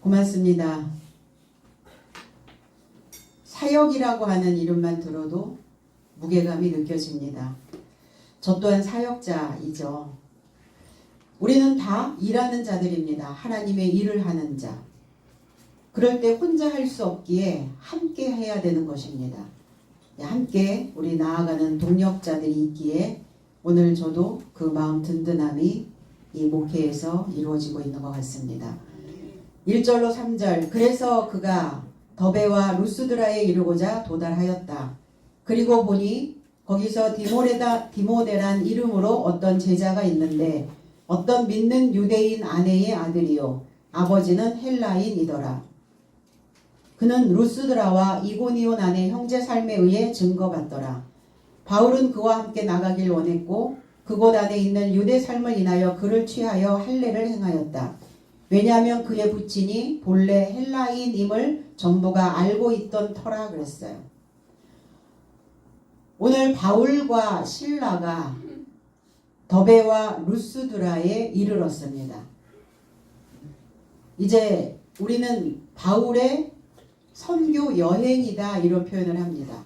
고맙습니다. 사역이라고 하는 이름만 들어도 무게감이 느껴집니다. 저 또한 사역자이죠. 우리는 다 일하는 자들입니다. 하나님의 일을 하는 자. 그럴 때 혼자 할 수 없기에 함께 해야 되는 것입니다. 함께 우리 나아가는 동력자들이 있기에 오늘 저도 그 마음 든든함이 이 목회에서 이루어지고 있는 것 같습니다. 1절로 3절 그래서 그가 더베와 루스드라에 이르고자 도달하였다. 그리고 보니 거기서 디모데란 이름으로 어떤 제자가 있는데 어떤 믿는 유대인 아내의 아들이요 아버지는 헬라인이더라. 그는 루스드라와 이고니온 안의 형제 삶에 의해 증거받더라. 바울은 그와 함께 나가길 원했고 그곳 안에 있는 유대 삶을 인하여 그를 취하여 할례를 행하였다. 왜냐하면 그의 부친이 본래 헬라인임을 전부가 알고 있던 터라 그랬어요. 오늘 바울과 실라가 더베와 루스드라에 이르렀습니다. 이제 우리는 바울의 선교 여행이다 이런 표현을 합니다.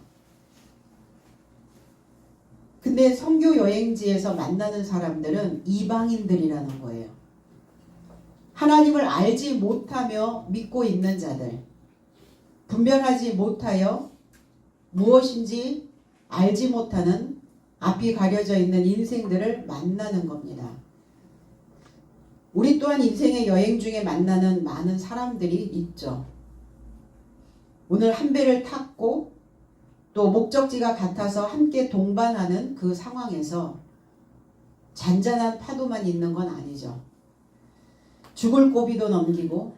근데 선교 여행지에서 만나는 사람들은 이방인들이라는 거예요. 하나님을 알지 못하며 믿고 있는 자들, 분별하지 못하여 무엇인지 알지 못하는 앞이 가려져 있는 인생들을 만나는 겁니다. 우리 또한 인생의 여행 중에 만나는 많은 사람들이 있죠. 오늘 한 배를 탔고 또 목적지가 같아서 함께 동반하는 그 상황에서 잔잔한 파도만 있는 건 아니죠. 죽을 고비도 넘기고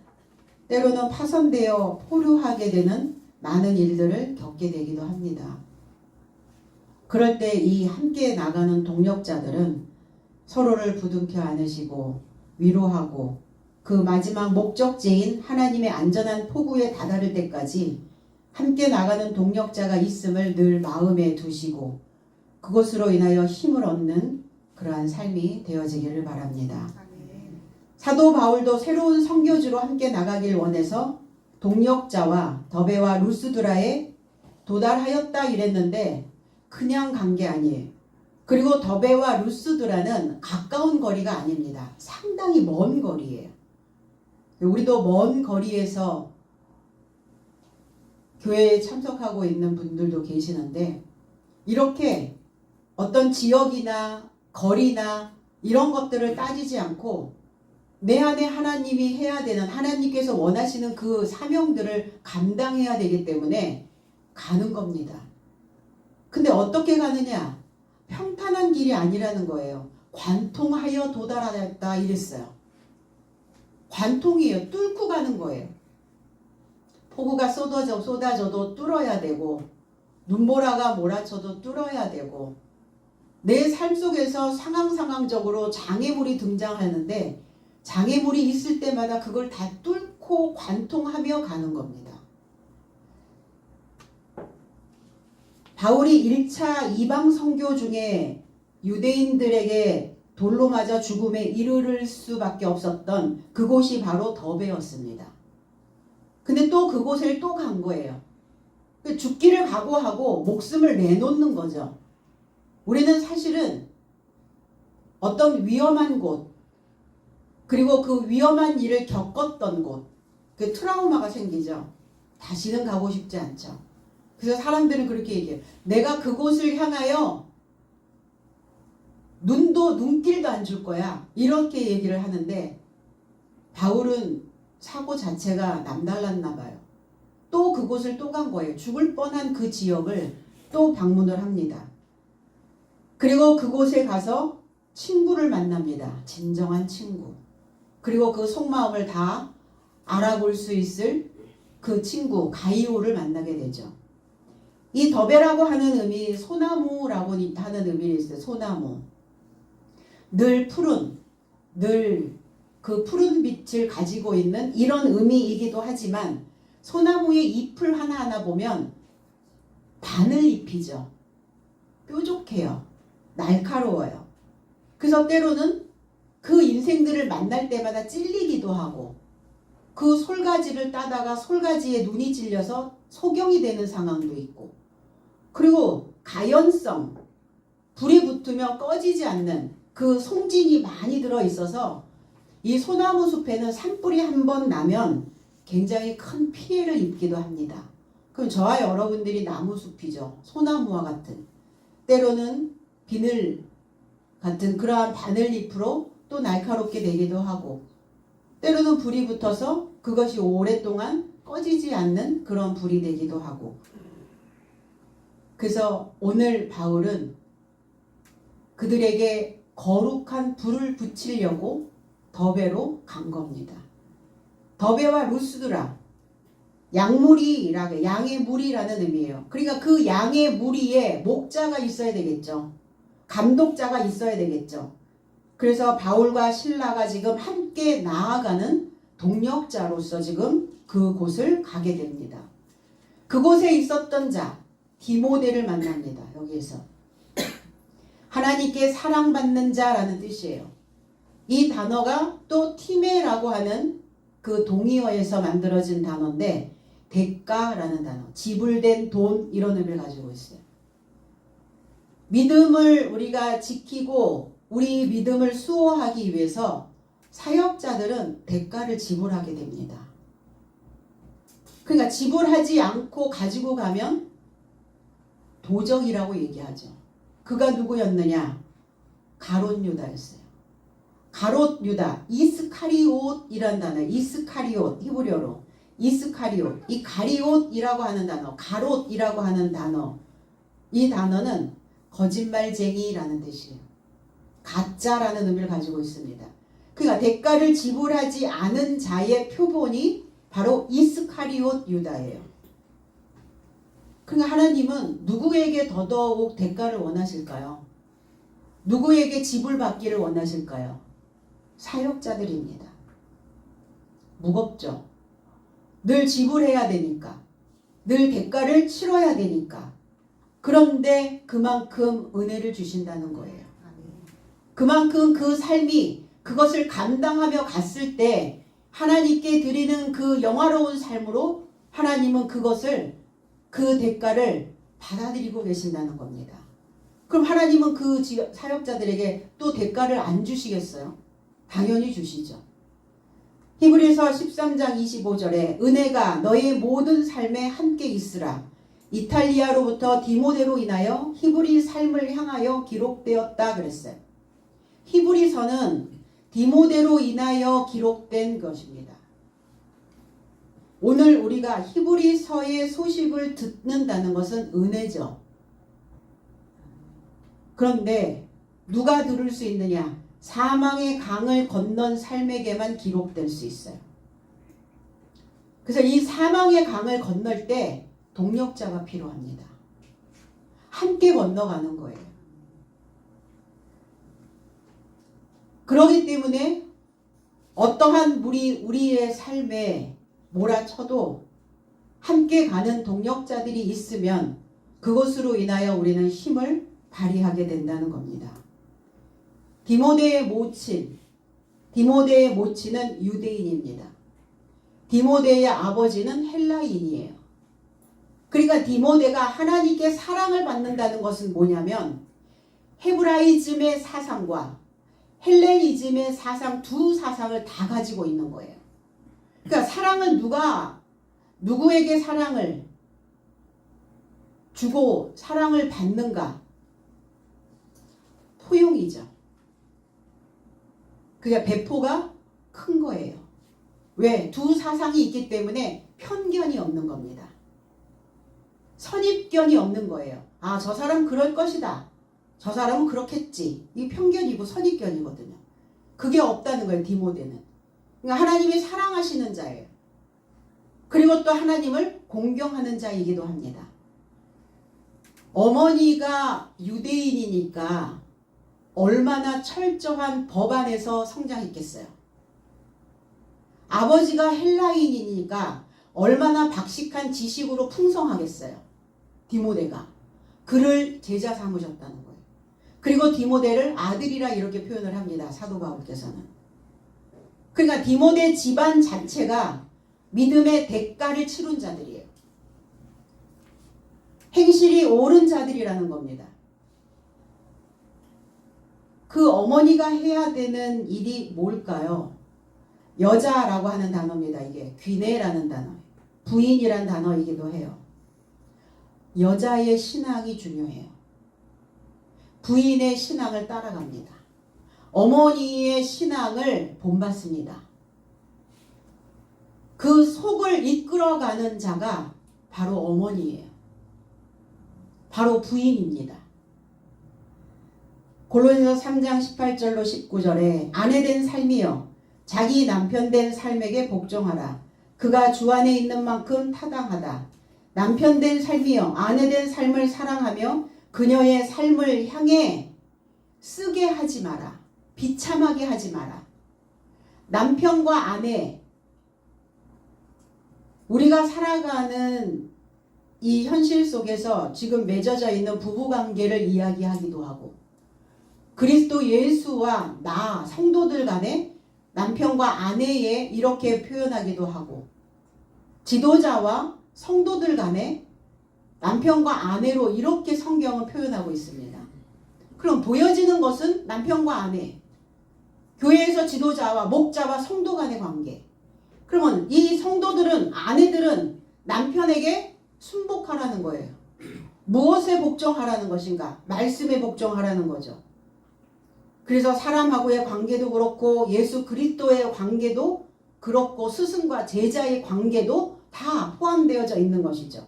때로는 파손되어 포류하게 되는 많은 일들을 겪게 되기도 합니다. 그럴 때 이 함께 나가는 동력자들은 서로를 부둥켜 안으시고 위로하고 그 마지막 목적지인 하나님의 안전한 포구에 다다를 때까지 함께 나가는 동력자가 있음을 늘 마음에 두시고 그것으로 인하여 힘을 얻는 그러한 삶이 되어지기를 바랍니다. 사도 바울도 새로운 선교지로 함께 나가길 원해서 동력자와 더베와 루스드라에 도달하였다 이랬는데 그냥 간 게 아니에요. 그리고 더베와 루스드라는 가까운 거리가 아닙니다. 상당히 먼 거리예요. 우리도 먼 거리에서 교회에 참석하고 있는 분들도 계시는데 이렇게 어떤 지역이나 거리나 이런 것들을 따지지 않고 내 안에 하나님이 해야 되는 하나님께서 원하시는 그 사명들을 감당해야 되기 때문에 가는 겁니다. 근데 어떻게 가느냐? 평탄한 길이 아니라는 거예요. 관통하여 도달하였다 이랬어요. 관통이에요. 뚫고 가는 거예요. 폭우가 쏟아져도 뚫어야 되고 눈보라가 몰아쳐도 뚫어야 되고 내 삶 속에서 상황적으로 장애물이 등장하는데 장애물이 있을 때마다 그걸 다 뚫고 관통하며 가는 겁니다. 바울이 1차 이방 선교 중에 유대인들에게 돌로 맞아 죽음에 이르를 수밖에 없었던 그곳이 바로 더베였습니다. 근데 또 그곳을 또 간 거예요. 죽기를 각오하고 목숨을 내놓는 거죠. 우리는 사실은 어떤 위험한 곳 그리고 그 위험한 일을 겪었던 곳 그 트라우마가 생기죠. 다시는 가고 싶지 않죠. 그래서 사람들은 그렇게 얘기해요. 내가 그곳을 향하여 눈길도 안 줄 거야. 이렇게 얘기를 하는데 바울은 사고 자체가 남달랐나 봐요. 또 그곳을 또 간 거예요. 죽을 뻔한 그 지역을 또 방문을 합니다. 그리고 그곳에 가서 친구를 만납니다. 진정한 친구. 그리고 그 속마음을 다 알아볼 수 있을 그 친구 가이오를 만나게 되죠. 이 더베라고 하는 의미 소나무라고 하는 의미가 있어요. 소나무. 늘 푸른, 늘 그 푸른 빛을 가지고 있는 이런 의미이기도 하지만 소나무의 잎을 하나하나 보면 바늘잎이죠. 뾰족해요. 날카로워요. 그래서 때로는 그 인생들을 만날 때마다 찔리기도 하고 그 솔가지를 따다가 솔가지에 눈이 찔려서 소경이 되는 상황도 있고, 그리고 가연성, 불이 붙으면 꺼지지 않는 그 송진이 많이 들어있어서 이 소나무 숲에는 산불이 한 번 나면 굉장히 큰 피해를 입기도 합니다. 그럼 저와 여러분들이 나무숲이죠. 소나무와 같은, 때로는 비늘 같은 그러한 바늘잎으로 또 날카롭게 되기도 하고, 때로는 불이 붙어서 그것이 오랫동안 꺼지지 않는 그런 불이 되기도 하고. 그래서 오늘 바울은 그들에게 거룩한 불을 붙이려고 더베로 간 겁니다. 더베와 루스드라, 양무리라고, 양의 무리라는 의미예요. 그러니까 그 양의 무리에 목자가 있어야 되겠죠. 감독자가 있어야 되겠죠. 그래서 바울과 실라가 지금 함께 나아가는 동력자로서 지금 그곳을 가게 됩니다. 그곳에 있었던 자 디모데를 만납니다. 여기에서 하나님께 사랑받는 자라는 뜻이에요. 이 단어가 또 티메라고 하는 그 동의어에서 만들어진 단어인데, 대가라는 단어, 지불된 돈, 이런 의미를 가지고 있어요. 믿음을 우리가 지키고 우리 믿음을 수호하기 위해서 사역자들은 대가를 지불하게 됩니다. 그러니까 지불하지 않고 가지고 가면 도적이라고 얘기하죠. 그가 누구였느냐? 가롯 유다였어요. 가롯 유다, 이스카리옷이란 단어, 이스카리옷, 히브리어로 이스카리옷, 이 가리옷이라고 하는 단어, 가롯이라고 하는 단어, 이 단어는 거짓말쟁이라는 뜻이에요. 가짜라는 의미를 가지고 있습니다. 그러니까 대가를 지불하지 않은 자의 표본이 바로 이스카리옷 유다예요. 그러니까 하나님은 누구에게 더더욱 대가를 원하실까요? 누구에게 지불받기를 원하실까요? 사역자들입니다. 무겁죠. 늘 지불해야 되니까, 늘 대가를 치러야 되니까. 그런데 그만큼 은혜를 주신다는 거예요. 그만큼 그 삶이, 그것을 감당하며 갔을 때 하나님께 드리는 그 영화로운 삶으로 하나님은 그것을, 그 대가를 받아들이고 계신다는 겁니다. 그럼 하나님은 그 사역자들에게 또 대가를 안 주시겠어요? 당연히 주시죠. 히브리서 13장 25절에 은혜가 너의 모든 삶에 함께 있으라. 이탈리아로부터 디모데로 인하여 히브리 삶을 향하여 기록되었다 그랬어요. 히브리서는 디모데로 인하여 기록된 것입니다. 오늘 우리가 히브리서의 소식을 듣는다는 것은 은혜죠. 그런데 누가 들을 수 있느냐? 사망의 강을 건넌 삶에게만 기록될 수 있어요. 그래서 이 사망의 강을 건널 때 동력자가 필요합니다. 함께 건너가는 거예요. 그렇기 때문에 어떠한 물이 우리의 삶에 몰아쳐도 함께 가는 동력자들이 있으면 그것으로 인하여 우리는 힘을 발휘하게 된다는 겁니다. 디모데의 모친은 유대인입니다. 디모데의 아버지는 헬라인이에요. 그러니까 디모데가 하나님께 사랑을 받는다는 것은 뭐냐면 헤브라이즘의 사상과 헬레니즘의 사상, 두 사상을 다 가지고 있는 거예요. 그러니까 사랑은 누구에게 사랑을 주고 사랑을 받는가? 포용이죠. 그러니까 배포가 큰 거예요. 왜? 두 사상이 있기 때문에 편견이 없는 겁니다. 선입견이 없는 거예요. 아, 저 사람 그럴 것이다. 저 사람은 그렇겠지. 이 편견이고 선입견이거든요. 그게 없다는 거예요, 디모데는. 그러니까 하나님이 사랑하시는 자예요. 그리고 또 하나님을 공경하는 자이기도 합니다. 어머니가 유대인이니까 얼마나 철저한 법 안에서 성장했겠어요. 아버지가 헬라인이니까 얼마나 박식한 지식으로 풍성하겠어요. 디모데가. 그를 제자 삼으셨다는 거예요. 그리고 디모데를 아들이라 이렇게 표현을 합니다. 사도 바울께서는. 그러니까 디모데 집안 자체가 믿음의 대가를 치른 자들이에요. 행실이 옳은 자들이라는 겁니다. 그 어머니가 해야 되는 일이 뭘까요? 여자라고 하는 단어입니다. 이게 귀내라는 단어, 부인이란 단어이기도 해요. 여자의 신앙이 중요해요. 부인의 신앙을 따라갑니다. 어머니의 신앙을 본받습니다. 그 속을 이끌어가는 자가 바로 어머니예요. 바로 부인입니다. 골로새서 3장 18절로 19절에 아내된 삶이여 자기 남편된 삶에게 복종하라. 그가 주 안에 있는 만큼 타당하다. 남편된 삶이여 아내된 삶을 사랑하며 그녀의 삶을 향해 쓰게 하지 마라. 비참하게 하지 마라. 남편과 아내, 우리가 살아가는 이 현실 속에서 지금 맺어져 있는 부부관계를 이야기하기도 하고, 그리스도 예수와 나 성도들 간에 남편과 아내에 이렇게 표현하기도 하고, 지도자와 성도들 간에 남편과 아내로 이렇게 성경은 표현하고 있습니다. 그럼 보여지는 것은 남편과 아내, 교회에서 지도자와 목자와 성도 간의 관계. 그러면 이 성도들은, 아내들은 남편에게 순복하라는 거예요. 무엇에 복종하라는 것인가? 말씀에 복종하라는 거죠. 그래서 사람하고의 관계도 그렇고 예수 그리스도의 관계도 그렇고 스승과 제자의 관계도 다 포함되어져 있는 것이죠.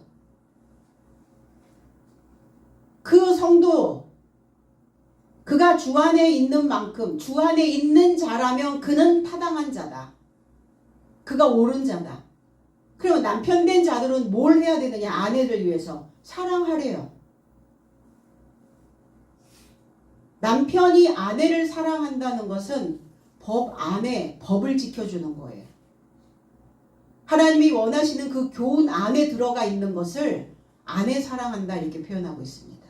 그 성도, 그가 주 안에 있는 만큼, 주 안에 있는 자라면 그는 타당한 자다. 그가 옳은 자다. 그러면 남편된 자들은 뭘 해야 되느냐? 아내를 위해서 사랑하래요. 남편이 아내를 사랑한다는 것은 법 안에 법을 지켜주는 거예요. 하나님이 원하시는 그 교훈 안에 들어가 있는 것을 아내 사랑한다 이렇게 표현하고 있습니다.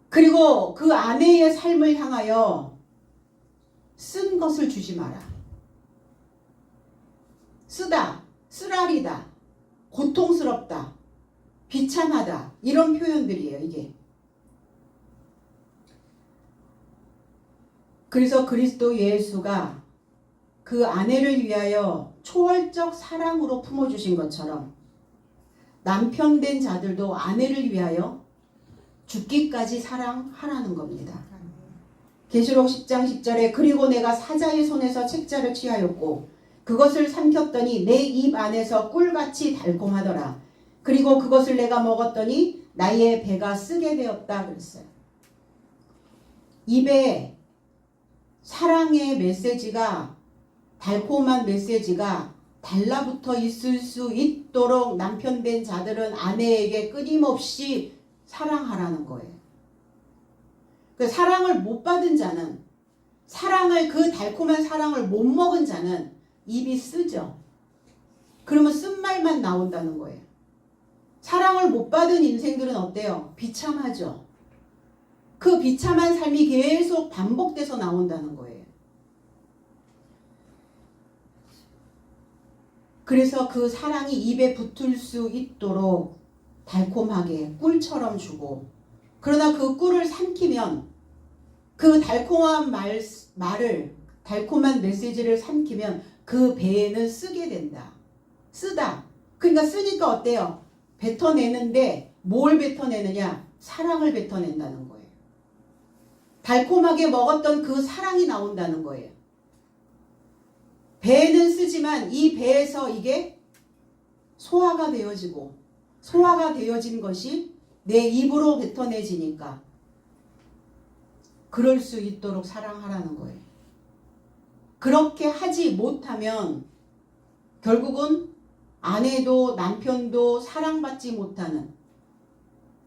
그리고 그 아내의 삶을 향하여 쓴 것을 주지 마라. 쓰다, 쓰라리다, 고통스럽다, 비참하다 이런 표현들이에요. 이게. 그래서 그리스도 예수가 그 아내를 위하여 초월적 사랑으로 품어주신 것처럼 남편된 자들도 아내를 위하여 죽기까지 사랑하라는 겁니다. 계시록 10장 10절에 그리고 내가 사자의 손에서 책자를 취하였고 그것을 삼켰더니 내 입 안에서 꿀같이 달콤하더라. 그리고 그것을 내가 먹었더니 나의 배가 쓰게 되었다 그랬어요. 입에 사랑의 메시지가, 달콤한 메시지가 달라붙어 있을 수 있도록 남편된 자들은 아내에게 끊임없이 사랑하라는 거예요. 그 사랑을 못 받은 자는, 그 달콤한 사랑을 못 먹은 자는 입이 쓰죠. 그러면 쓴말만 나온다는 거예요. 사랑을 못 받은 인생들은 어때요? 비참하죠. 그 비참한 삶이 계속 반복돼서 나온다는 거예요. 그래서 그 사랑이 입에 붙을 수 있도록 달콤하게 꿀처럼 주고, 그러나 그 꿀을 삼키면, 그 달콤한 달콤한 메시지를 삼키면 그 배에는 쓰게 된다. 쓰다. 그러니까 쓰니까 어때요? 뱉어내는데 뭘 뱉어내느냐? 사랑을 뱉어낸다는 거예요. 달콤하게 먹었던 그 사랑이 나온다는 거예요. 배는 쓰지만 이 배에서 이게 소화가 되어지고, 소화가 되어진 것이 내 입으로 뱉어내지니까 그럴 수 있도록 사랑하라는 거예요. 그렇게 하지 못하면 결국은 아내도 남편도 사랑받지 못하는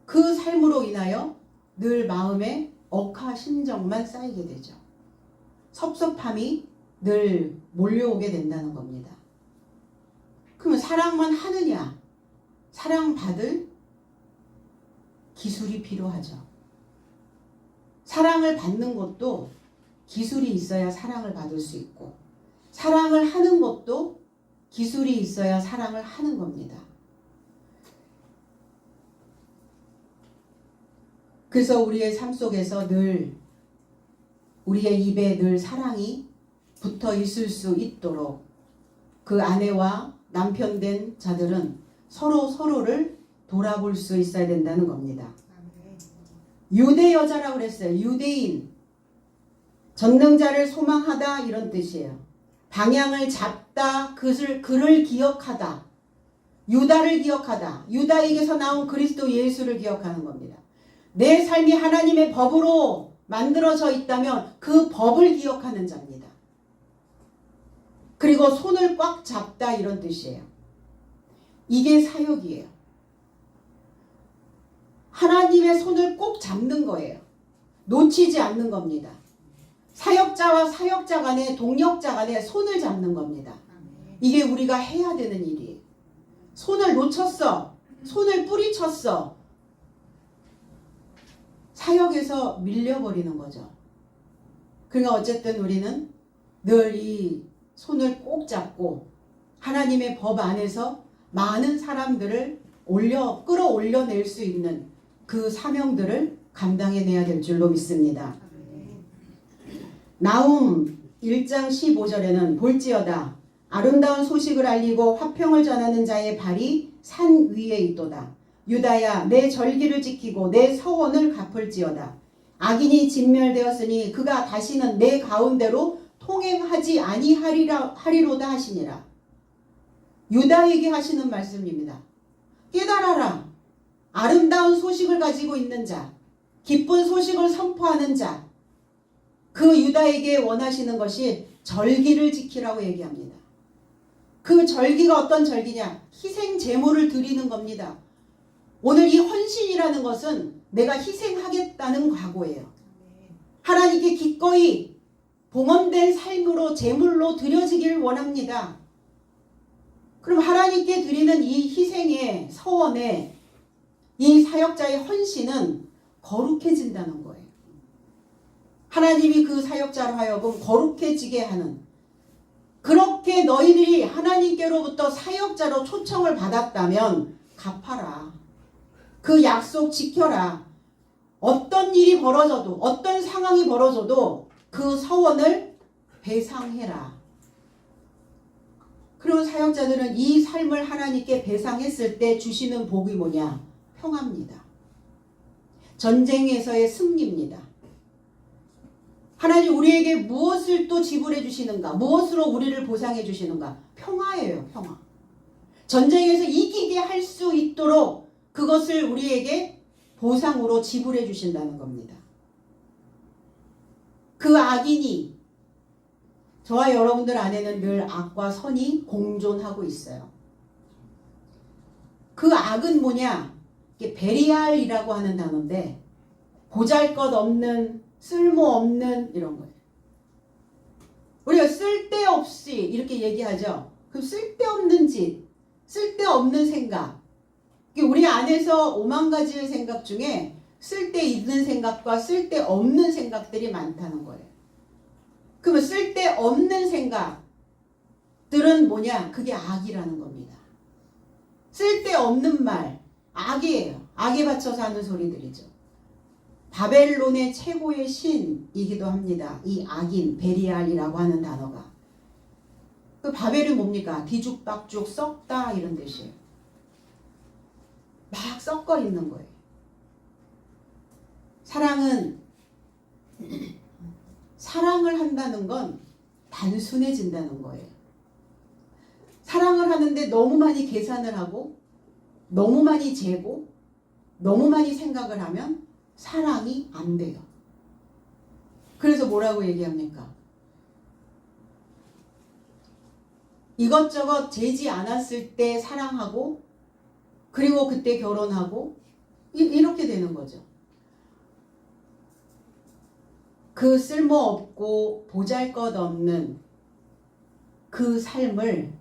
그 삶으로 인하여 늘 마음에 억하 심정만 쌓이게 되죠. 섭섭함이 늘 몰려오게 된다는 겁니다. 그러면 사랑만 하느냐? 사랑받을 기술이 필요하죠. 사랑을 받는 것도 기술이 있어야 사랑을 받을 수 있고, 사랑을 하는 것도 기술이 있어야 사랑을 하는 겁니다. 그래서 우리의 삶 속에서 늘 우리의 입에 늘 사랑이 붙어 있을 수 있도록 그 아내와 남편 된 자들은 서로를 돌아볼 수 있어야 된다는 겁니다. 유대 여자라고 그랬어요. 유대인. 전능자를 소망하다 이런 뜻이에요. 방향을 잡다, 그를 기억하다. 유다를 기억하다. 유다에게서 나온 그리스도 예수를 기억하는 겁니다. 내 삶이 하나님의 법으로 만들어져 있다면 그 법을 기억하는 자입니다. 그리고 손을 꽉 잡다 이런 뜻이에요. 이게 사역이에요. 하나님의 손을 꼭 잡는 거예요. 놓치지 않는 겁니다. 사역자와 사역자 간에 동역자 간에 손을 잡는 겁니다. 이게 우리가 해야 되는 일이에요. 손을 놓쳤어. 손을 뿌리쳤어. 사역에서 밀려버리는 거죠. 그러니까 어쨌든 우리는 늘 이 손을 꼭 잡고 하나님의 법 안에서 많은 사람들을 끌어올려낼 수 있는 그 사명들을 감당해내야 될 줄로 믿습니다. 나훔 1장 15절에는 볼지어다 아름다운 소식을 알리고 화평을 전하는 자의 발이 산 위에 있도다. 유다야 내 절기를 지키고 내 서원을 갚을지어다. 악인이 진멸되었으니 그가 다시는 내 가운데로 통행하지 아니하리로다 하시니라. 유다에게 하시는 말씀입니다. 깨달아라. 아름다운 소식을 가지고 있는 자, 기쁜 소식을 선포하는 자, 그 유다에게 원하시는 것이 절기를 지키라고 얘기합니다. 그 절기가 어떤 절기냐? 희생 제물을 드리는 겁니다. 오늘 이 헌신이라는 것은 내가 희생하겠다는 각오예요. 하나님께 기꺼이 봉헌된 삶으로 제물로 드려지길 원합니다. 그럼 하나님께 드리는 이 희생의 서원에 이 사역자의 헌신은 거룩해진다는 거예요. 하나님이 그 사역자로 하여금 거룩해지게 하는, 그렇게 너희들이 하나님께로부터 사역자로 초청을 받았다면 갚아라. 그 약속 지켜라. 어떤 일이 벌어져도, 어떤 상황이 벌어져도 그 서원을 배상해라. 그리고 사역자들은 이 삶을 하나님께 배상했을 때 주시는 복이 뭐냐? 평화입니다. 전쟁에서의 승리입니다. 하나님 우리에게 무엇을 또 지불해 주시는가? 무엇으로 우리를 보상해 주시는가? 평화예요. 평화. 전쟁에서 이기게 할 수 있도록 그것을 우리에게 보상으로 지불해 주신다는 겁니다. 그 악인이, 저와 여러분들 안에는 늘 악과 선이 공존하고 있어요. 그 악은 뭐냐? 이게 베리알이라고 하는 단어인데 보잘것없는, 쓸모없는 이런 거예요. 우리가 쓸데없이 이렇게 얘기하죠. 그 쓸데없는 짓, 쓸데없는 생각. 우리 안에서 5만 가지의 생각 중에 쓸데있는 생각과 쓸데없는 생각들이 많다는 거예요. 그러면 쓸데없는 생각들은 뭐냐? 그게 악이라는 겁니다. 쓸데없는 말, 악이에요. 악에 받쳐서 하는 소리들이죠. 바벨론의 최고의 신이기도 합니다. 이 악인, 베리알이라고 하는 단어가. 그 바벨이 뭡니까? 뒤죽박죽, 썩다 이런 뜻이에요. 막 썩어 있는 거예요. 사랑을 한다는 건 단순해진다는 거예요. 사랑을 하는데 너무 많이 계산을 하고 너무 많이 재고 너무 많이 생각을 하면 사랑이 안 돼요. 그래서 뭐라고 얘기합니까? 이것저것 재지 않았을 때 사랑하고 그리고 그때 결혼하고 이렇게 되는 거죠. 그 쓸모없고 보잘것없는 그 삶을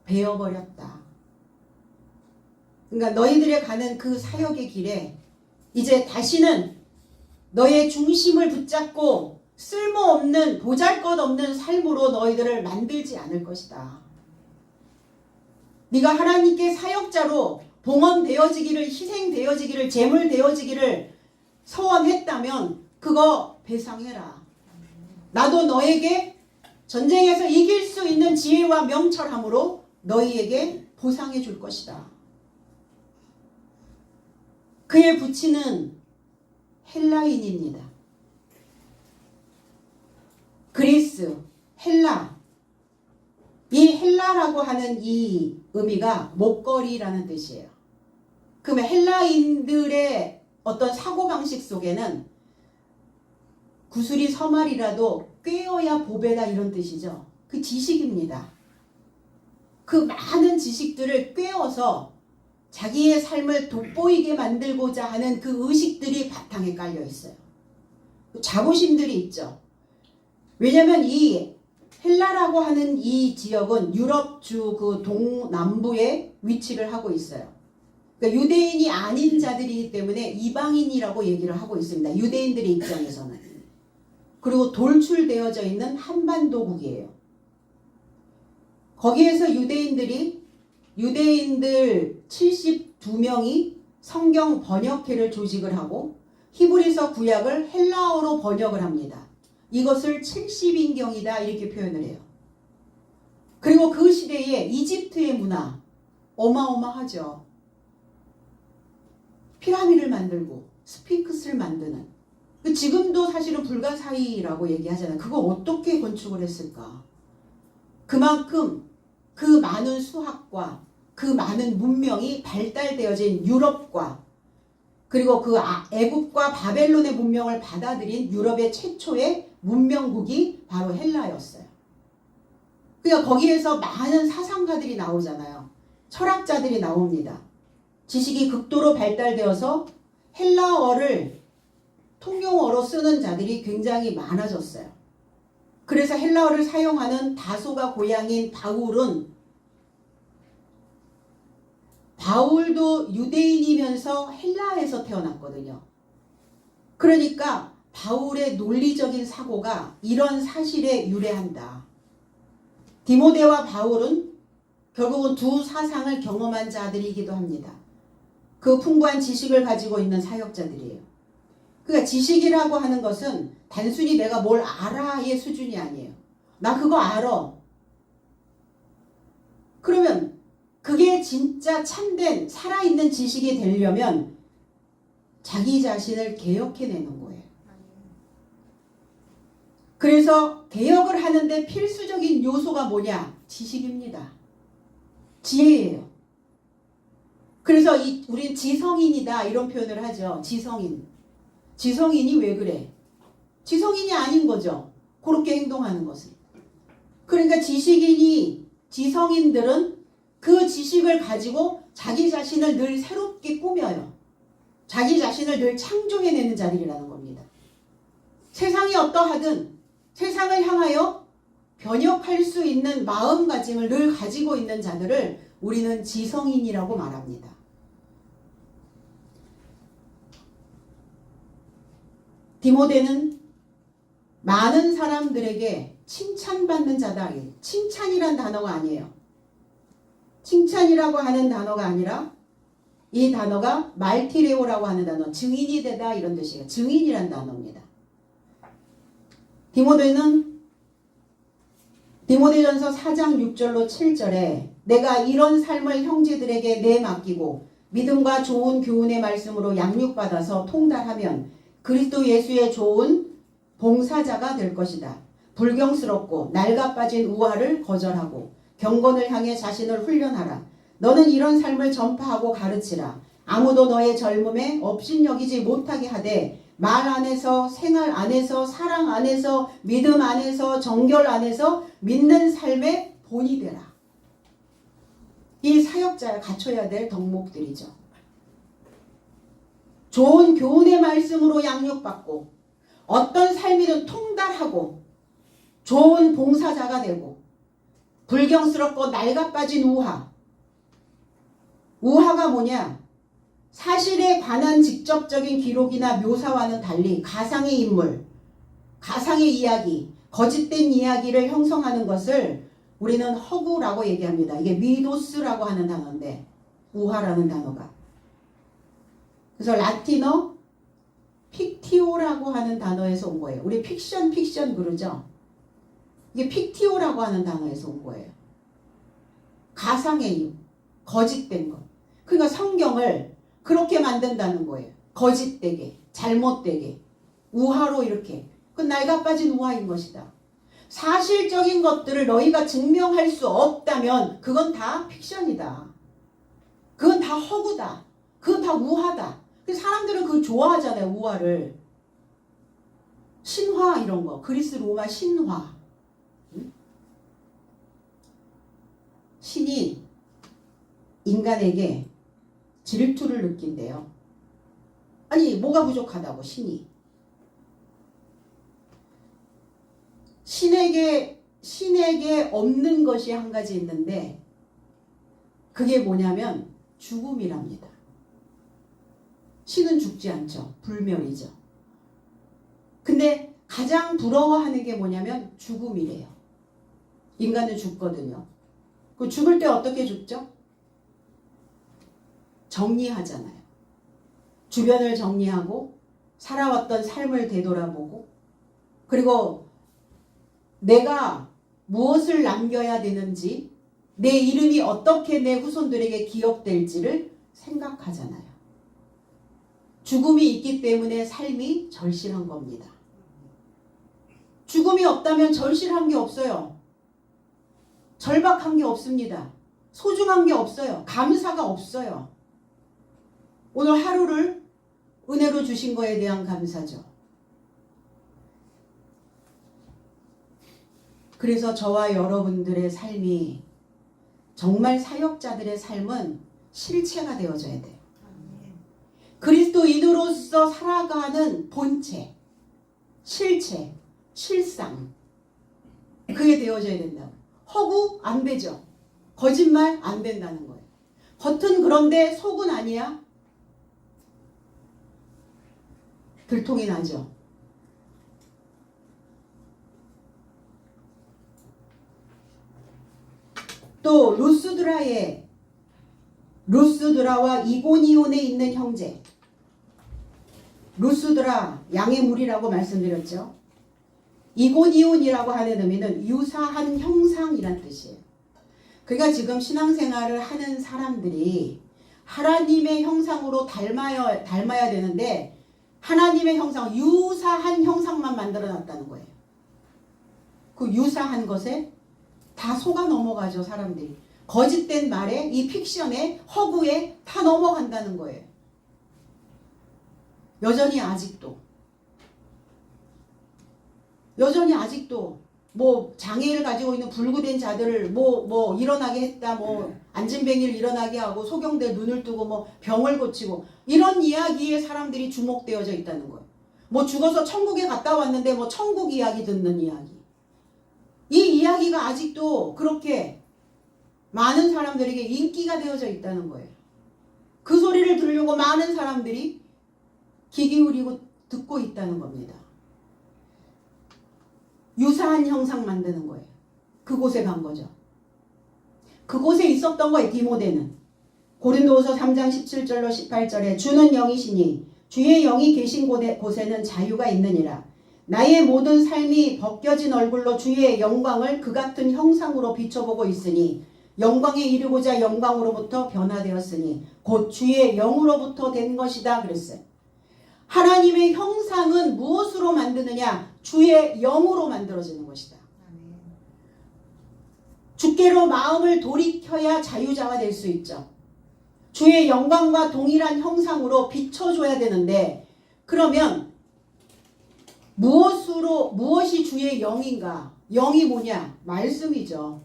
베어버렸다. 그러니까 너희들이 가는 그 사역의 길에 이제 다시는 너의 중심을 붙잡고 쓸모없는 보잘것없는 삶으로 너희들을 만들지 않을 것이다. 네가 하나님께 사역자로 봉헌되어지기를, 희생되어지기를, 제물되어지기를 서원했다면 그거 배상해라. 나도 너에게 전쟁에서 이길 수 있는 지혜와 명철함으로 너희에게 보상해 줄 것이다. 그의 부친은 헬라인입니다. 그리스, 헬라. 이 헬라라고 하는 이 의미가 목걸이라는 뜻이에요. 그러면 헬라인들의 어떤 사고방식 속에는 구슬이 서말이라도 꿰어야 보배다 이런 뜻이죠. 그 지식입니다. 그 많은 지식들을 꿰어서 자기의 삶을 돋보이게 만들고자 하는 그 의식들이 바탕에 깔려 있어요. 자부심들이 있죠. 왜냐하면 이 헬라라고 하는 이 지역은 유럽주 그 동남부에 위치를 하고 있어요. 그러니까 유대인이 아닌 자들이기 때문에 이방인이라고 얘기를 하고 있습니다. 유대인들의 입장에서는. 그리고 돌출되어져 있는 한반도국이에요. 거기에서 유대인들 72명이 성경 번역회를 조직을 하고 히브리서 구약을 헬라어로 번역을 합니다. 이것을 70인경이다 이렇게 표현을 해요. 그리고 그 시대에 이집트의 문화 어마어마하죠. 피라미드를 만들고 스핑크스를 만드는, 지금도 사실은 불가사의라고 얘기하잖아요. 그거 어떻게 건축을 했을까? 그만큼 그 많은 수학과 그 많은 문명이 발달되어진 유럽과 그리고 그 애굽과 바벨론의 문명을 받아들인 유럽의 최초의 문명국이 바로 헬라였어요. 그러니까 거기에서 많은 사상가들이 나오잖아요. 철학자들이 나옵니다. 지식이 극도로 발달되어서 헬라어를 통용어로 쓰는 자들이 굉장히 많아졌어요. 그래서 헬라어를 사용하는 다소가 고향인 바울도 유대인이면서 헬라에서 태어났거든요. 그러니까 바울의 논리적인 사고가 이런 사실에 유래한다. 디모데와 바울은 결국은 두 사상을 경험한 자들이기도 합니다. 그 풍부한 지식을 가지고 있는 사역자들이에요. 그러니까 지식이라고 하는 것은 단순히 내가 뭘 알아의 수준이 아니에요. 나 그거 알아. 그러면 그게 진짜 참된 살아있는 지식이 되려면 자기 자신을 개혁해내는 거예요. 그래서 개혁을 하는데 필수적인 요소가 뭐냐? 지식입니다. 지혜예요. 그래서 우린 지성인이다 이런 표현을 하죠. 지성인. 지성인이 왜 그래? 지성인이 아닌 거죠. 그렇게 행동하는 것은. 그러니까 지성인들은 그 지식을 가지고 자기 자신을 늘 새롭게 꾸며요. 자기 자신을 늘 창조해내는 자들이라는 겁니다. 세상이 어떠하든 세상을 향하여 변혁할 수 있는 마음가짐을 늘 가지고 있는 자들을 우리는 지성인이라고 말합니다. 디모데는 많은 사람들에게 칭찬받는 자다. 칭찬이란 단어가 아니에요. 칭찬이라고 하는 단어가 아니라 이 단어가 말티레오라고 하는 단어, 증인이 되다 이런 뜻이에요. 증인이란 단어입니다. 디모데전서 4장 6절로 7절에 내가 이런 삶을 형제들에게 내맡기고 믿음과 좋은 교훈의 말씀으로 양육받아서 통달하면 그리스도 예수의 좋은 봉사자가 될 것이다. 불경스럽고 낡아빠진 우화를 거절하고 경건을 향해 자신을 훈련하라. 너는 이런 삶을 전파하고 가르치라. 아무도 너의 젊음에 업신여기지 못하게 하되 말 안에서, 생활 안에서, 사랑 안에서, 믿음 안에서, 정결 안에서 믿는 삶의 본이 되라. 이 사역자가 갖춰야 될 덕목들이죠. 좋은 교훈의 말씀으로 양육받고 어떤 삶이든 통달하고 좋은 봉사자가 되고 불경스럽고 낡아빠진 우화가 뭐냐? 사실에 관한 직접적인 기록이나 묘사와는 달리 가상의 인물, 가상의 이야기, 거짓된 이야기를 형성하는 것을 우리는 허구라고 얘기합니다. 이게 미도스라고 하는 단어인데 우화라는 단어가. 그래서 라틴어 픽티오라고 하는 단어에서 온 거예요. 우리 픽션 그러죠. 이게 픽티오라고 하는 단어에서 온 거예요. 가상의 이유, 거짓된 것. 그러니까 성경을 그렇게 만든다는 거예요. 거짓되게, 잘못되게, 우화로 이렇게. 그건 낡아 빠진 우화인 것이다. 사실적인 것들을 너희가 증명할 수 없다면 그건 다 픽션이다. 그건 다 허구다. 그건 다 우화다. 사람들은 그거 좋아하잖아요. 우화를. 신화 이런 거. 그리스 로마 신화. 신이 인간에게 질투를 느낀대요. 아니 뭐가 부족하다고 신이. 신에게 없는 것이 한 가지 있는데 그게 뭐냐면 죽음이랍니다. 신은 죽지 않죠. 불멸이죠. 근데 가장 부러워하는 게 뭐냐면 죽음이래요. 인간은 죽거든요. 그 죽을 때 어떻게 죽죠? 정리하잖아요. 주변을 정리하고 살아왔던 삶을 되돌아보고 그리고 내가 무엇을 남겨야 되는지 내 이름이 어떻게 내 후손들에게 기억될지를 생각하잖아요. 죽음이 있기 때문에 삶이 절실한 겁니다. 죽음이 없다면 절실한 게 없어요. 절박한 게 없습니다. 소중한 게 없어요. 감사가 없어요. 오늘 하루를 은혜로 주신 거에 대한 감사죠. 그래서 저와 여러분들의 삶이 정말 사역자들의 삶은 실체가 되어져야 돼요. 그리스도인으로서 살아가는 본체, 실체, 실상 그게 되어져야 된다고. 허구 안 되죠. 거짓말 안 된다는 거예요. 겉은 그런데 속은 아니야. 들통이 나죠. 또 루스드라와 이고니온에 있는 형제. 루스드라 양의 무리라고 말씀드렸죠. 이고니온이라고 하는 의미는 유사한 형상이란 뜻이에요. 그러니까 지금 신앙생활을 하는 사람들이 하나님의 형상으로 닮아야 되는데 하나님의 형상, 유사한 형상만 만들어놨다는 거예요. 그 유사한 것에 다 속아 넘어가죠. 사람들이. 거짓된 말에 이 픽션에 허구에 다 넘어간다는 거예요. 여전히 아직도 뭐 장애를 가지고 있는 불구된 자들을 뭐 일어나게 했다, 뭐 안진뱅이를 일어나게 하고 소경대 눈을 뜨고 뭐 병을 고치고 이런 이야기에 사람들이 주목되어져 있다는 거예요. 뭐 죽어서 천국에 갔다 왔는데 뭐 천국 이야기 듣는 이야기. 이 이야기가 아직도 그렇게 많은 사람들에게 인기가 되어져 있다는 거예요. 그 소리를 들으려고 많은 사람들이 귀 기울이고 듣고 있다는 겁니다. 유사한 형상 만드는 거예요. 그곳에 간 거죠. 그곳에 있었던 거예요. 디모데는. 고린도후서 3장 17절로 18절에 주는 영이시니 주의 영이 계신 곳에는 자유가 있느니라. 나의 모든 삶이 벗겨진 얼굴로 주의 영광을 그 같은 형상으로 비춰보고 있으니 영광에 이르고자 영광으로부터 변화되었으니 곧 주의 영으로부터 된 것이다 그랬어요. 하나님의 형상은 무엇으로 만드느냐? 주의 영으로 만들어지는 것이다. 주께로 마음을 돌이켜야 자유자가 될 수 있죠. 주의 영광과 동일한 형상으로 비춰줘야 되는데 그러면 무엇이 주의 영인가? 영이 뭐냐? 말씀이죠.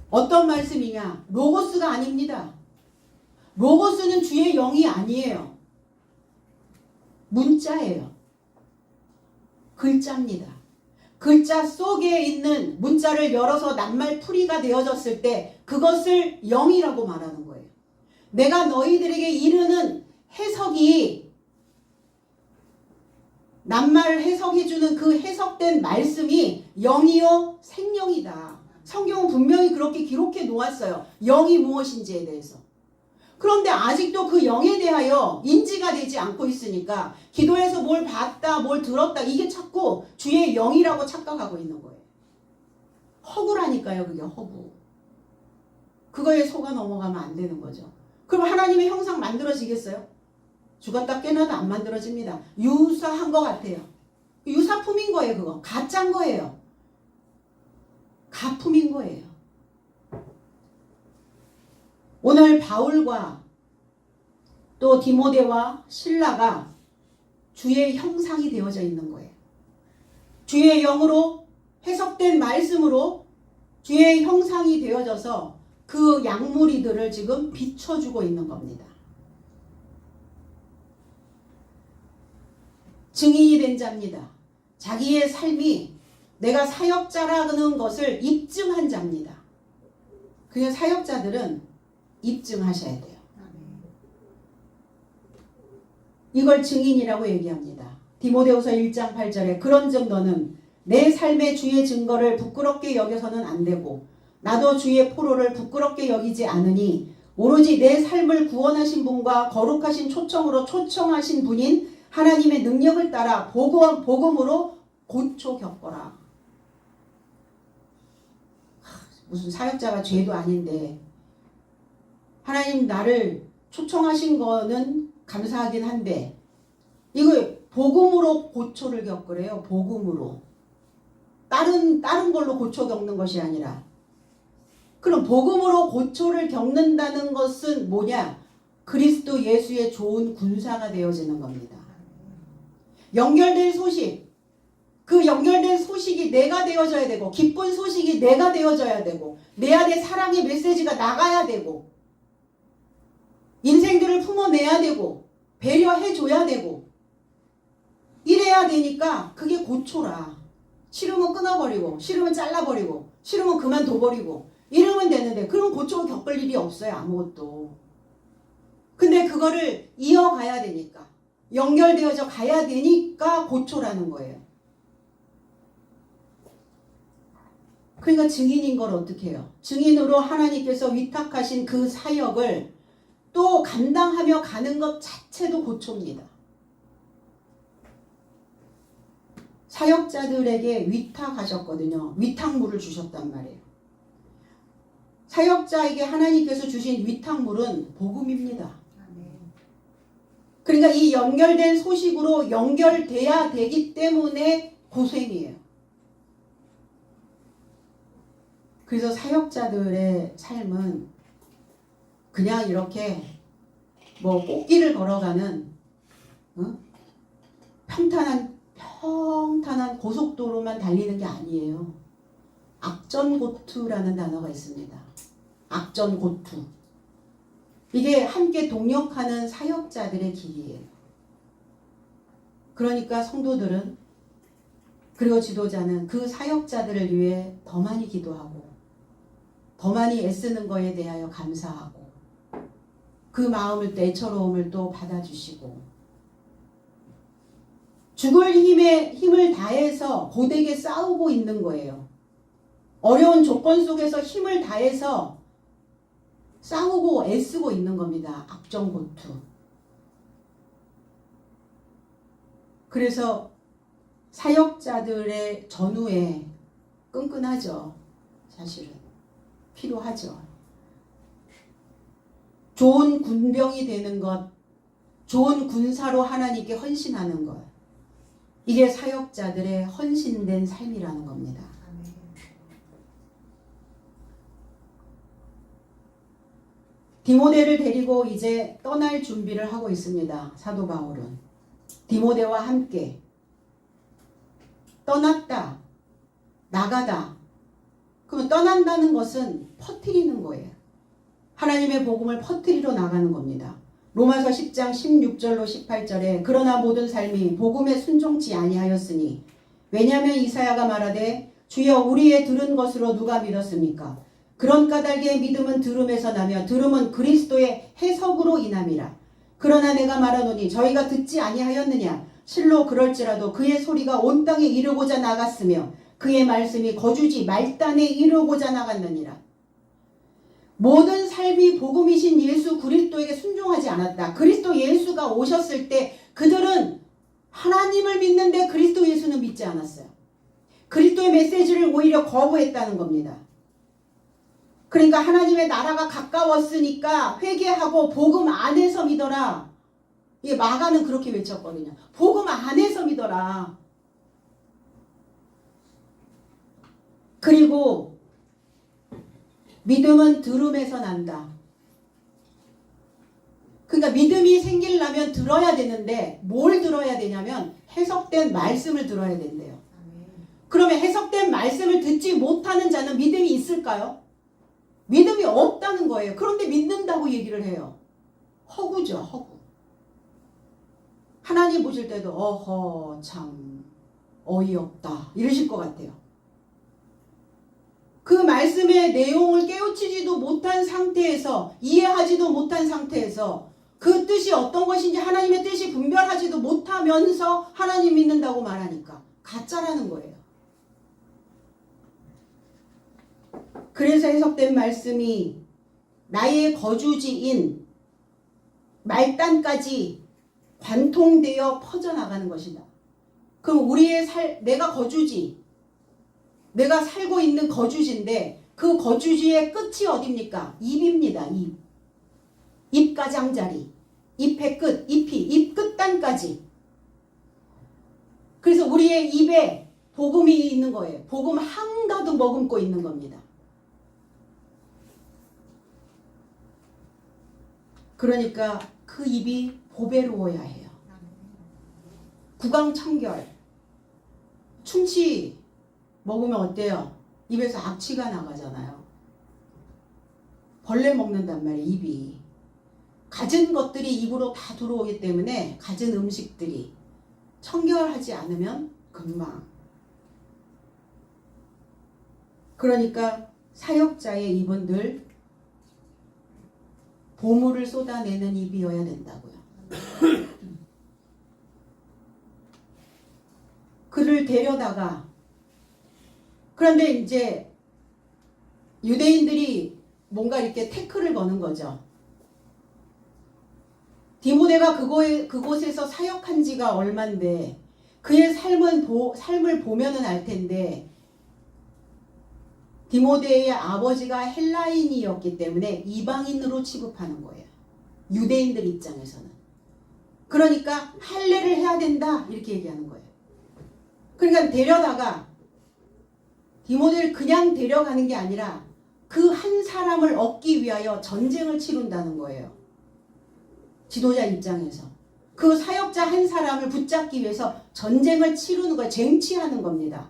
어떤 말씀이냐? 로고스가 아닙니다. 로고스는 주의 영이 아니에요. 문자예요. 글자입니다. 글자 속에 있는 문자를 열어서 낱말 풀이가 되어졌을 때 그것을 영이라고 말하는 거예요. 내가 너희들에게 이르는 해석이 낱말을 해석해주는 그 해석된 말씀이 영이요 생명이다. 성경은 분명히 그렇게 기록해 놓았어요. 영이 무엇인지에 대해서. 그런데 아직도 그 영에 대하여 인지가 되지 않고 있으니까 기도해서 뭘 봤다, 뭘 들었다 이게 자꾸 주의 영이라고 착각하고 있는 거예요. 허구라니까요. 그게 허구. 그거에 속아 넘어가면 안 되는 거죠. 그럼 하나님의 형상 만들어지겠어요? 죽었다 깨어나도 안 만들어집니다. 유사한 것 같아요. 유사품인 거예요. 그거. 가짜인 거예요. 가품인 거예요. 오늘 바울과 또 디모데와 실라가 주의 형상이 되어져 있는 거예요. 주의 영으로 해석된 말씀으로 주의 형상이 되어져서 그 약물이들을 지금 비춰주고 있는 겁니다. 증인이 된 자입니다. 자기의 삶이 내가 사역자라는 것을 입증한 자입니다. 그냥 사역자들은 입증하셔야 돼요. 이걸 증인이라고 얘기합니다. 디모데후서 1장 8절에 그런즉 너는 내 삶의 주의 증거를 부끄럽게 여겨서는 안 되고 나도 주의 포로를 부끄럽게 여기지 않으니 오로지 내 삶을 구원하신 분과 거룩하신 초청으로 초청하신 분인 하나님의 능력을 따라 복음으로 고초 겪어라. 무슨 사역자가 죄도 아닌데 하나님 나를 초청하신 거는 감사하긴 한데 이거 복음으로 고초를 겪으래요. 복음으로. 다른 걸로 고초 겪는 것이 아니라. 그럼 복음으로 고초를 겪는다는 것은 뭐냐? 그리스도 예수의 좋은 군사가 되어지는 겁니다. 연결된 소식. 그 연결된 소식이 내가 되어져야 되고 기쁜 소식이 내가 되어져야 되고 내 안에 사랑의 메시지가 나가야 되고 인생들을 품어내야 되고 배려해줘야 되고 이래야 되니까 그게 고초라. 싫으면 끊어버리고 싫으면 잘라버리고 싫으면 그만둬버리고 이러면 되는데 그럼 고초 겪을 일이 없어요. 아무것도. 근데 그거를 이어가야 되니까 연결되어져 가야 되니까 고초라는 거예요. 그러니까 증인인 걸 어떻게 해요? 증인으로 하나님께서 위탁하신 그 사역을 또 감당하며 가는 것 자체도 고초입니다. 사역자들에게 위탁하셨거든요. 위탁물을 주셨단 말이에요. 사역자에게 하나님께서 주신 위탁물은 복음입니다. 그러니까 이 연결된 소식으로 연결돼야 되기 때문에 고생이에요. 그래서 사역자들의 삶은 그냥 이렇게 뭐 꽃길을 걸어가는 평탄한 고속도로만 달리는 게 아니에요. 악전고투라는 단어가 있습니다. 악전고투. 이게 함께 동역하는 사역자들의 길이에요. 그러니까 성도들은 그리고 지도자는 그 사역자들을 위해 더 많이 기도하고 더 많이 애쓰는 것에 대하여 감사하고 그 마음을 또 애처로움을 또 받아주시고 죽을 힘을 다해서 고되게 싸우고 있는 거예요. 어려운 조건 속에서 힘을 다해서 싸우고 애쓰고 있는 겁니다. 악전고투. 그래서 사역자들의 전후에 끈끈하죠. 사실은. 필요하죠. 좋은 군병이 되는 것, 좋은 군사로 하나님께 헌신하는 것. 이게 사역자들의 헌신된 삶이라는 겁니다. 디모데를 데리고 이제 떠날 준비를 하고 있습니다. 사도 바울은. 디모데와 함께 떠났다, 나가다. 그러면 떠난다는 것은 퍼뜨리는 거예요. 하나님의 복음을 퍼뜨리러 나가는 겁니다. 로마서 10장 16절로 18절에 그러나 모든 삶이 복음에 순종치 아니하였으니 왜냐하면 이사야가 말하되 주여 우리의 들은 것으로 누가 믿었습니까? 그런 까닭의 믿음은 들음에서 나며 들음은 그리스도의 해석으로 인함이라. 그러나 내가 말하노니 저희가 듣지 아니하였느냐? 실로 그럴지라도 그의 소리가 온 땅에 이르고자 나갔으며 그의 말씀이 거주지 말단에 이르고자 나갔느니라. 모든 삶이 복음이신 예수 그리스도에게 순종하지 않았다. 그리스도 예수가 오셨을 때 그들은 하나님을 믿는데 그리스도 예수는 믿지 않았어요. 그리스도의 메시지를 오히려 거부했다는 겁니다. 그러니까 하나님의 나라가 가까웠으니까 회개하고 복음 안에서 믿어라. 이게 마가는 그렇게 외쳤거든요. 복음 안에서 믿어라. 그리고 믿음은 들음에서 난다. 그러니까 믿음이 생기려면 들어야 되는데 뭘 들어야 되냐면 해석된 말씀을 들어야 된대요. 그러면 해석된 말씀을 듣지 못하는 자는 믿음이 있을까요? 믿음이 없다는 거예요. 그런데 믿는다고 얘기를 해요. 허구죠, 허구. 하나님 보실 때도 어허 참 어이없다 이러실 것 같아요. 그 말씀의 내용을 깨우치지도 못한 상태에서 이해하지도 못한 상태에서 그 뜻이 어떤 것인지 하나님의 뜻이 분별하지도 못하면서 하나님 믿는다고 말하니까 가짜라는 거예요. 그래서 해석된 말씀이 나의 거주지인 말단까지 관통되어 퍼져나가는 것이다. 그럼 우리의 내가 거주지, 내가 살고 있는 거주지인데 그 거주지의 끝이 어딥니까? 입입니다. 입. 입가장자리. 잎의 끝, 입 끝단까지. 그래서 우리의 입에 복음이 있는 거예요. 복음 한가득 머금고 있는 겁니다. 그러니까 그 입이 보배로워야 해요. 구강청결. 충치 먹으면 어때요? 입에서 악취가 나가잖아요. 벌레 먹는단 말이에요. 입이. 갖은 것들이 입으로 다 들어오기 때문에 갖은 음식들이 청결하지 않으면 금방. 그러니까 사역자의 입은 늘 보물을 쏟아내는 입이어야 된다고요. 그를 데려다가 그런데 이제 유대인들이 뭔가 이렇게 태클을 거는 거죠. 디모데가 그곳에서 사역한 지가 얼만데 그의 삶을 보면은 알 텐데 디모데의 아버지가 헬라인이었기 때문에 이방인으로 취급하는 거예요. 유대인들 입장에서는. 그러니까 할례를 해야 된다 이렇게 얘기하는 거예요. 그러니까 데려다가 디모데를 그냥 데려가는 게 아니라 그 한 사람을 얻기 위하여 전쟁을 치룬다는 거예요. 지도자 입장에서. 그 사역자 한 사람을 붙잡기 위해서 전쟁을 치르는 거예요. 쟁취하는 겁니다.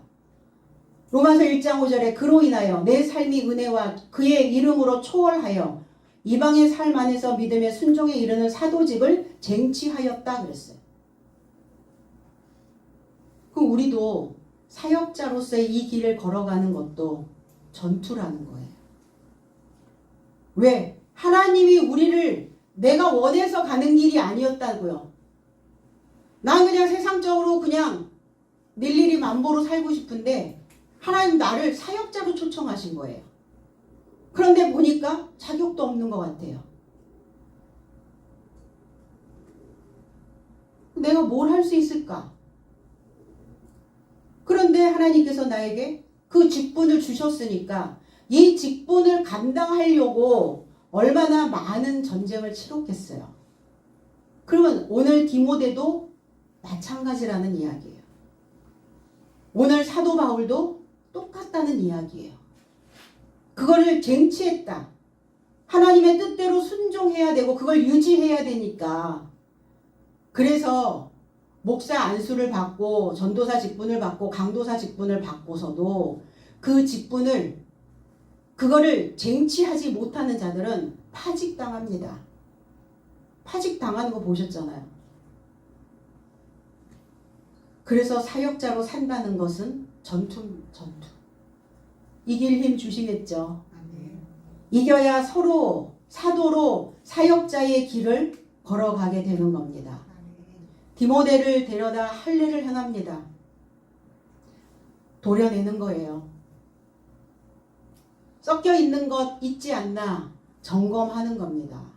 로마서 1장 5절에 그로 인하여 내 삶이 은혜와 그의 이름으로 초월하여 이방의 삶 안에서 믿음의 순종에 이르는 사도직을 쟁취하였다 그랬어요. 그럼 우리도 사역자로서의 이 길을 걸어가는 것도 전투라는 거예요. 왜? 하나님이 우리를 내가 원해서 가는 길이 아니었다고요. 난 그냥 세상적으로 그냥 일일이 만보로 살고 싶은데 하나님 나를 사역자로 초청하신 거예요. 그런데 보니까 자격도 없는 것 같아요. 내가 뭘 할 수 있을까? 그런데 하나님께서 나에게 그 직분을 주셨으니까 이 직분을 감당하려고 얼마나 많은 전쟁을 치렀겠어요. 그러면 오늘 디모데도 마찬가지라는 이야기예요. 오늘 사도 바울도 똑같다는 이야기예요. 그거를 쟁취했다. 하나님의 뜻대로 순종해야 되고 그걸 유지해야 되니까. 그래서 목사 안수를 받고 전도사 직분을 받고 강도사 직분을 받고서도 그 직분을 그거를 쟁취하지 못하는 자들은 파직당합니다. 파직당하는 거 보셨잖아요. 그래서 사역자로 산다는 것은 전투. 이길 힘 주시겠죠. 이겨야 서로 사도로 사역자의 길을 걸어가게 되는 겁니다. 디모데를 데려다 할례를 행합니다. 도려내는 거예요. 섞여 있는 것 있지 않나 점검하는 겁니다.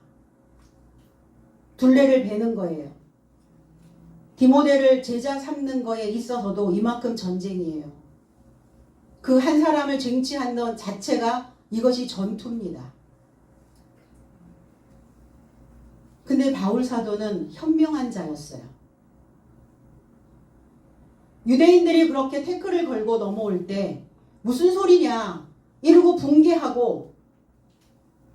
둘레를 베는 거예요. 디모데를 제자 삼는 거에 있어서도 이만큼 전쟁이에요. 그 한 사람을 쟁취하는 것 자체가 이것이 전투입니다. 근데 바울 사도는 현명한 자였어요. 유대인들이 그렇게 태클을 걸고 넘어올 때 무슨 소리냐 이러고 붕괴하고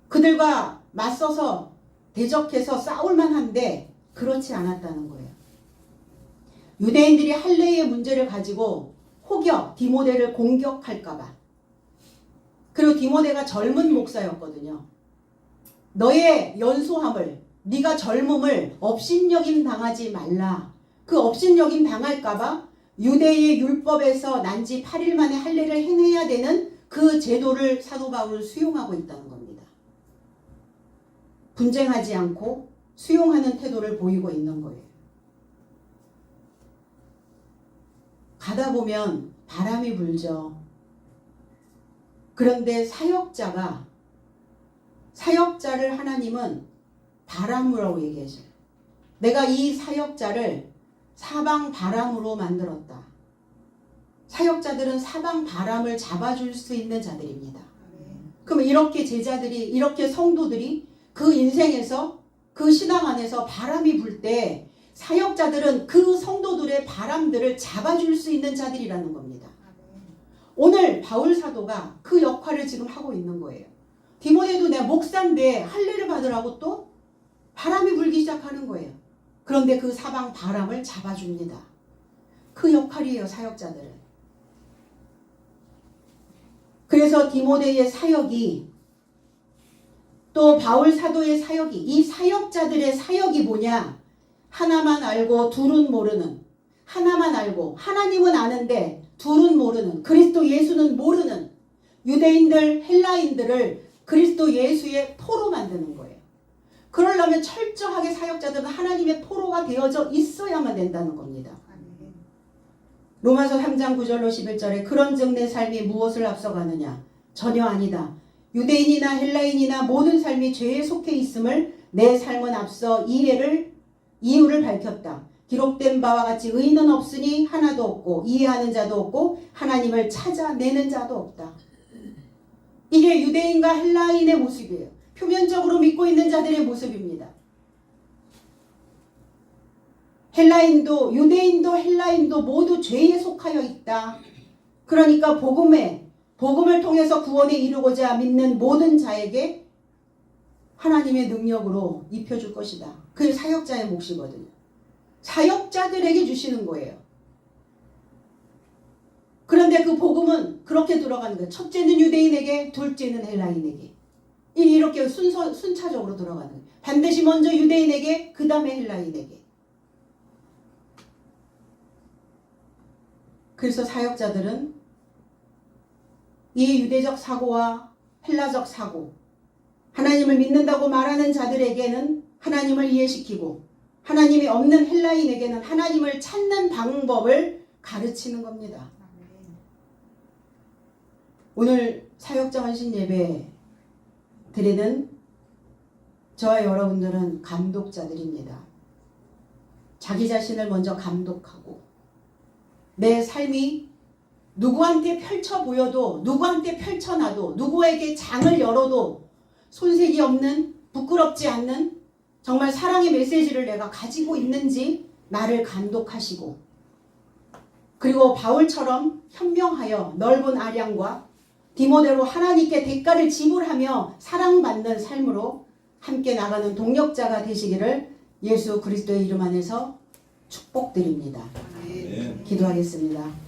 그들과 맞서서 대적해서 싸울만 한데 그렇지 않았다는 거예요. 유대인들이 할례의 문제를 가지고 혹여 디모데를 공격할까봐. 그리고 디모데가 젊은 목사였거든요. 너의 연소함을, 네가 젊음을 업신여김 당하지 말라. 그 업신여김 당할까봐 유대의 율법에서 난지 8일 만에 할례를 행해야 되는 그 제도를 사도 바울은 수용하고 있다는 겁니다. 분쟁하지 않고 수용하는 태도를 보이고 있는 거예요. 가다 보면 바람이 불죠. 그런데 사역자를 하나님은 바람으로 얘기하셔요. 내가 이 사역자를 사방 바람으로 만들었다. 사역자들은 사방 바람을 잡아줄 수 있는 자들입니다. 그럼 이렇게 제자들이, 이렇게 성도들이 그 인생에서, 그 신앙 안에서 바람이 불 때 사역자들은 그 성도들의 바람들을 잡아줄 수 있는 자들이라는 겁니다. 오늘 바울 사도가 그 역할을 지금 하고 있는 거예요. 디모데도 내가 목사인데 할례를 받으라고 또 바람이 불기 시작하는 거예요. 그런데 그 사방 바람을 잡아줍니다. 그 역할이에요, 사역자들은. 그래서 디모데의 사역이, 또 바울 사도의 사역이, 이 사역자들의 사역이 뭐냐? 하나만 알고 둘은 모르는, 하나만 알고 하나님은 아는데 둘은 모르는, 그리스도 예수는 모르는 유대인들, 헬라인들을 그리스도 예수의 포로 만드는 거예요. 그러려면 철저하게 사역자들은 하나님의 포로가 되어져 있어야만 된다는 겁니다. 로마서 3장 9절로 11절에 그런즉 내 삶이 무엇을 앞서가느냐? 전혀 아니다. 유대인이나 헬라인이나 모든 삶이 죄에 속해 있음을 내 삶은 앞서 이유를 밝혔다. 기록된 바와 같이 의인은 없으니 하나도 없고 이해하는 자도 없고 하나님을 찾아내는 자도 없다. 이게 유대인과 헬라인의 모습이에요. 표면적으로 믿고 있는 자들의 모습입니다. 헬라인도 유대인도 헬라인도 모두 죄에 속하여 있다. 그러니까 복음을 통해서 구원에 이르고자 믿는 모든 자에게 하나님의 능력으로 입혀줄 것이다. 그게 사역자의 몫이거든요. 사역자들에게 주시는 거예요. 그런데 그 복음은 그렇게 들어가는 거예요. 첫째는 유대인에게, 둘째는 헬라인에게. 이렇게 순차적으로 들어가는 거예요. 반드시 먼저 유대인에게, 그 다음에 헬라인에게. 그래서 사역자들은 이 유대적 사고와 헬라적 사고, 하나님을 믿는다고 말하는 자들에게는 하나님을 이해시키고 하나님이 없는 헬라인에게는 하나님을 찾는 방법을 가르치는 겁니다. 오늘 사역자 헌신 예배 드리는 저와 여러분들은 감독자들입니다. 자기 자신을 먼저 감독하고 내 삶이 누구한테 펼쳐 보여도, 누구한테 펼쳐놔도, 누구에게 장을 열어도 손색이 없는, 부끄럽지 않는 정말 사랑의 메시지를 내가 가지고 있는지 나를 감독하시고, 그리고 바울처럼 현명하여 넓은 아량과 디모데로 하나님께 대가를 지불하며 사랑받는 삶으로 함께 나가는 동력자가 되시기를 예수 그리스도의 이름 안에서 축복드립니다. 기도하겠습니다.